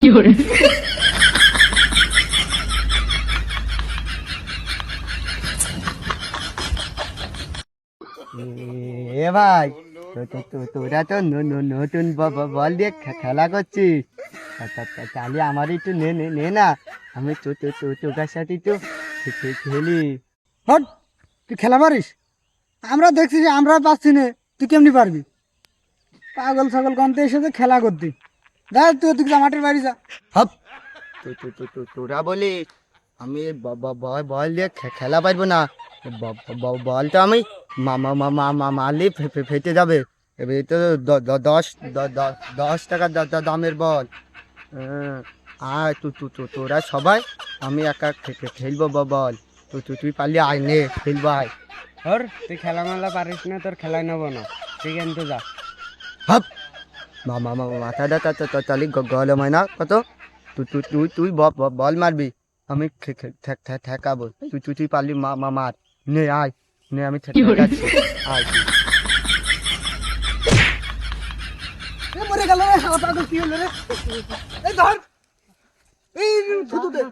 এ ভাই, তোরা তো নতুন বল দিয়ে খেলা করছিস, তাহলে আমার একটু নে নে নে না, আমি তোকার সাথে একটু খেলি। হট, তুই খেলা পারিস? আমরা দেখছি যে আমরা পাচ্ছি না, তুই কেমনি পারবি? পাগল ছাগল কন্তে এসে খেলা করতি। দেখ তুই তুই মাঠের বাড়ি যা। হপ, তোরা বলিস আমি বল দিয়ে খেলা পারবো না? বলটা আমি মারলে ফেটে যাবে। এবার তো 10 টাকা দামের বল। আর তোরা সবাই, আমি একা খেলবো বল। তুই পারলি আয়, নে খেলবো আয়। ধর, তুই খেলা মেলা পারিস না, তোর খেলায় নেবো না, ঠিক আছে যা। হপ, মাথাটা তাহলে গরম হয় না কত? তুই বল মারবি, আমি ঠেকাবো। তুই পারলি মার। নে আয়, নে আমি ঠেকাচ্ছি, আয়। মরে গেল রে, পাগল কি হলো রে? এই ধর, এই থুতু দে।